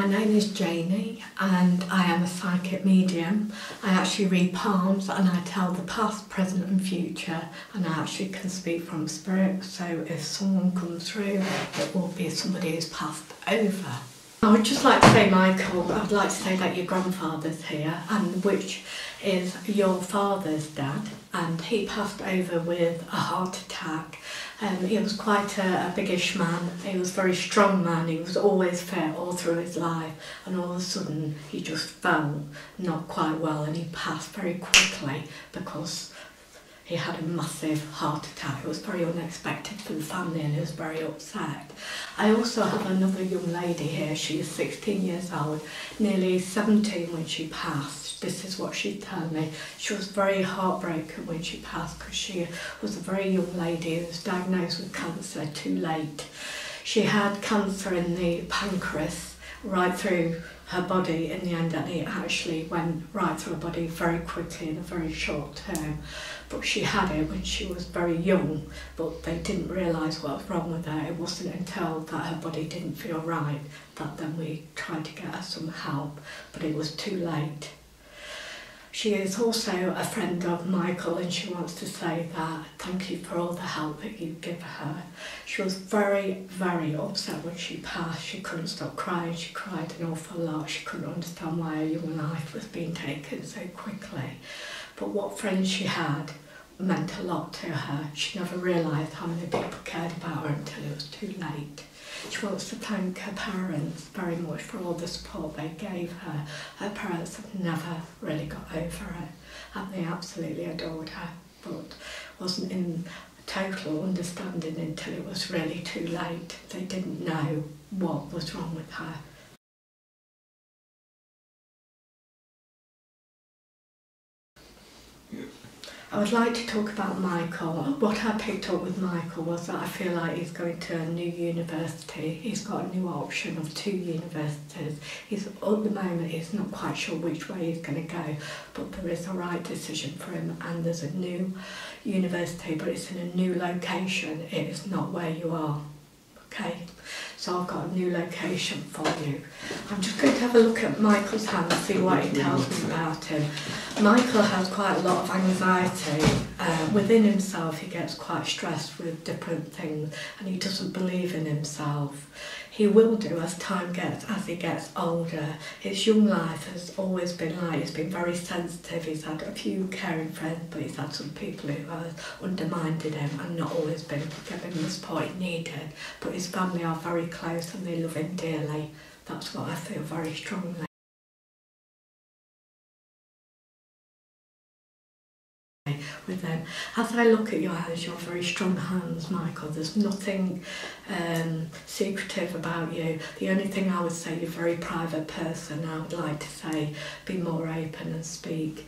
name is Janie and I am a psychic medium. I actually read palms and I tell the past, present and future, and I actually can speak from spirit, so if someone comes through it will be somebody who's passed over. I would just like to say, Michael, I'd like to say that your grandfather's here, and which is your father's dad, and he passed over with a heart attack. He was quite a biggish man, he was a very strong man, he was always fit all through his life, and all of a sudden he just fell not quite well and he passed very quickly because he had a massive heart attack. It was very unexpected for the family and he was very upset. I also have another young lady here. She is 16 years old, nearly 17 when she passed. This is what she told me. She was very heartbroken when she passed because she was a very young lady who was diagnosed with cancer too late. She had cancer in the pancreas right through her body in the end, and it actually went right through her body very quickly in a very short term. But she had it when she was very young, but they didn't realise what was wrong with her. It wasn't until that her body didn't feel right that then we tried to get her some help, but it was too late. She is also a friend of Michael, and she wants to say that thank you for all the help that you give her. She was very, very upset when she passed. She couldn't stop crying. She cried an awful lot. She couldn't understand why her young life was being taken so quickly. But what friends she had meant a lot to her. She never realised how many people cared about her until it was too late. She wants to thank her parents very much for all the support they gave her. Her parents have never really got over it, and they absolutely adored her, but wasn't in total understanding until it was really too late. They didn't know what was wrong with her. I would like to talk about Michael. What I picked up with Michael was that I feel like he's going to a new university. He's got a new option of 2 universities. At the moment he's not quite sure which way he's going to go, but there is a right decision for him, and there's a new university, but it's in a new location. It is not where you are. Okay, so I've got a new location for you. I'm just going to have a look at Michael's hand and see what he tells me about him. Michael has quite a lot of anxiety. Within himself, he gets quite stressed with different things, and he doesn't believe in himself. He will do as he gets older. His young life has always been like, he's been very sensitive. He's had a few caring friends, but he's had some people who have undermined him and not always been giving him the support he needed. But his family are very close and they love him dearly. That's what I feel very strongly with them. As I look at your hands, you're very strong hands, Michael. There's nothing secretive about you. The only thing I would say, you're a very private person. I would like to say be more open and speak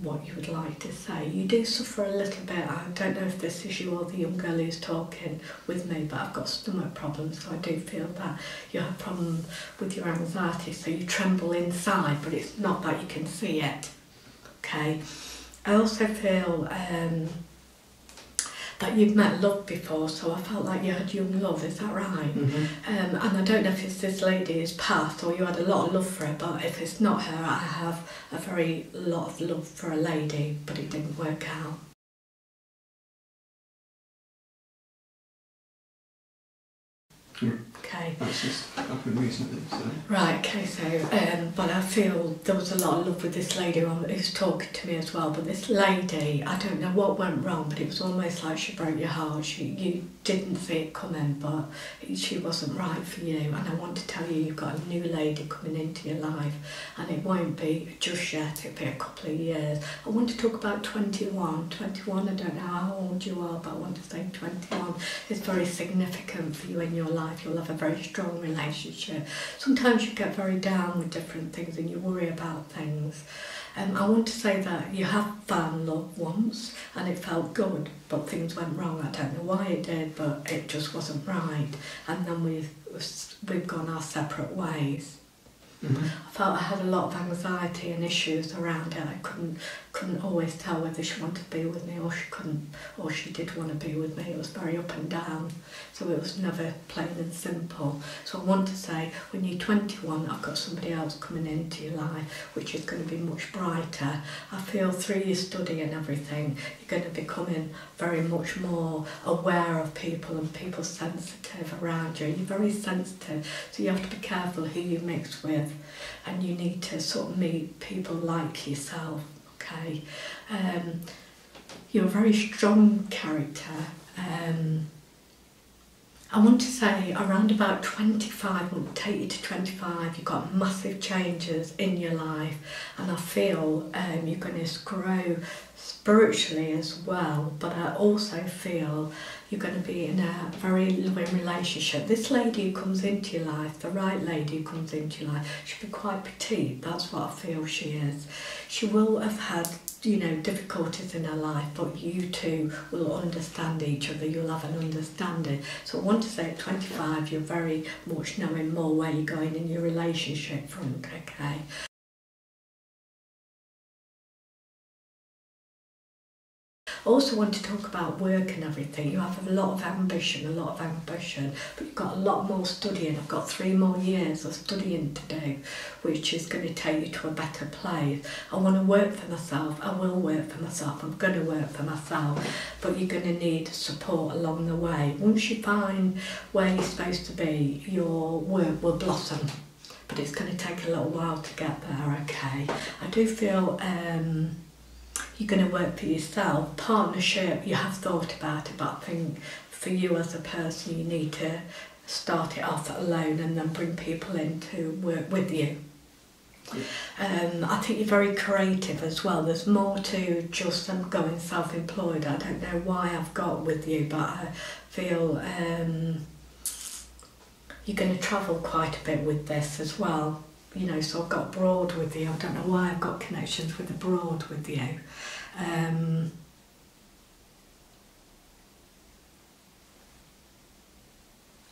what you would like to say. You do suffer a little bit. I don't know if this is you or the young girl who's talking with me, but I've got stomach problems, so I do feel that you have a problem with your anxiety, so you tremble inside, but it's not that you can see it. Okay. I also feel that you've met love before, so I felt like you had young love, is that right? Mm-hmm. And I don't know if it's this lady who's passed or you had a lot of love for her, but if it's not her, I have a very lot of love for a lady, but it didn't work out. Okay. That's just happened recently, so. Right, okay, so, but I feel there was a lot of love with this lady who's talking to me as well, but this lady, I don't know what went wrong, but it was almost like she broke your heart. You didn't see it coming, but she wasn't right for you, and I want to tell you, you've got a new lady coming into your life, and it won't be just yet, it'll be a couple of years. I want to talk about 21. 21, I don't know how old you are, but I want to say 21 is very significant for you in your life. You'll have a very strong relationship. Sometimes you get very down with different things and you worry about things. I want to say that you have found love once and it felt good, but things went wrong. I don't know why it did, but it just wasn't right. And then we've gone our separate ways. Mm-hmm. I felt I had a lot of anxiety and issues around it. I couldn't couldn't always tell whether she wanted to be with me or she couldn't, or she did want to be with me. It was very up and down, so it was never plain and simple. So I want to say, when you're 21, I've got somebody else coming into your life which is going to be much brighter. I feel through your study and everything, you're going to be becoming very much more aware of people and people sensitive around you. You're very sensitive, so you have to be careful who you mix with, and you need to sort of meet people like yourself. Okay, you're a very strong character. I want to say around about 25, will take you to 25, you've got massive changes in your life, and I feel you're going to grow spiritually as well, but I also feel you're going to be in a very loving relationship. This lady who comes into your life, the right lady who comes into your life, she'll be quite petite, that's what I feel she is. She will have had, you know, difficulties in her life, but you two will understand each other, you'll have an understanding. So I want to say at 25, you're very much knowing more where you're going in your relationship front, okay? I also want to talk about work and everything. You have a lot of ambition, but you've got a lot more studying. I've got 3 more years of studying to do, which is going to take you to a better place. I want to work for myself. I will work for myself. I'm going to work for myself, but you're going to need support along the way. Once you find where you're supposed to be, your work will blossom, but it's going to take a little while to get there, okay? I do feel you're going to work for yourself. Partnership, you have thought about it, but I think for you as a person, you need to start it off alone and then bring people in to work with you. I think you're very creative as well. There's more to just going self-employed. I don't know why I've got with you, but I feel you're going to travel quite a bit with this as well. You know, so I've got abroad with you. I don't know why I've got connections with abroad with you.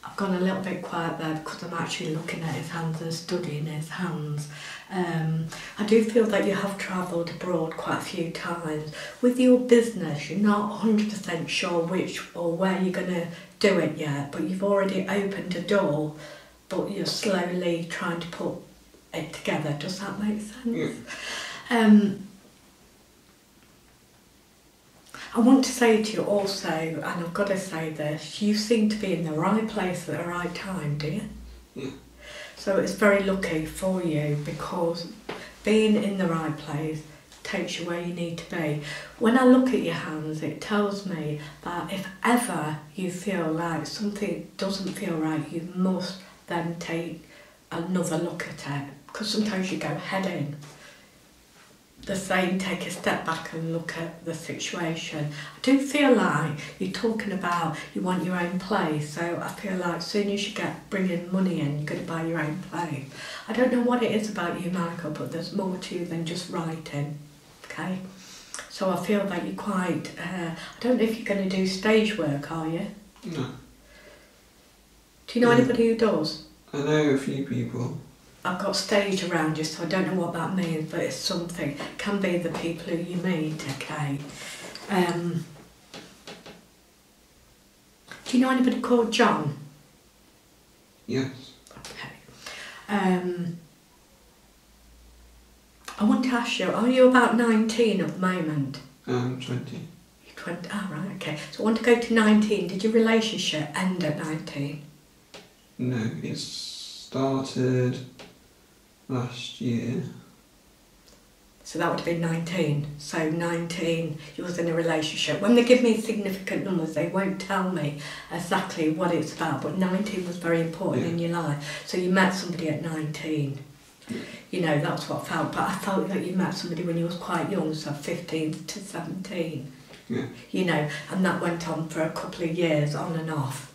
I've gone a little bit quiet there because I'm actually looking at his hands and studying his hands. I do feel that you have travelled abroad quite a few times. With your business, you're not 100% sure which or where you're going to do it yet, but you've already opened a door, but you're slowly trying to put it together. Does that make sense? Yeah. I want to say to you also, and I've got to say this, you seem to be in the right place at the right time, do you? Yeah. So it's very lucky for you, because being in the right place takes you where you need to be. When I look at your hands, it tells me that if ever you feel like something doesn't feel right, you must then take another look at it, because sometimes you go head in. The saying, take a step back and look at the situation. I do feel like you're talking about you want your own place, so I feel like as soon as you get bringing money in, you're going to buy your own place. I don't know what it is about you, Michael, but there's more to you than just writing, okay? So I feel that you're quite, I don't know if you're going to do stage work, are you? No. Do you know anybody who does? I know a few people. I've got stage around you, so I don't know what that means, but it's something. It can be the people who you meet, okay? Do you know anybody called John? Yes. Okay. I want to ask you, are you about 19 at the moment? 20. You're 20, right, okay. So I want to go to 19. Did your relationship end at 19? No, it started last year. So that would have been 19. So 19, you was in a relationship. When they give me significant numbers, they won't tell me exactly what it's about, but 19 was very important in your life. So you met somebody at 19. You know, that's what I felt. But I felt that you met somebody when you was quite young, so 15 to 17. Yeah. You know, and that went on for a couple of years, on and off.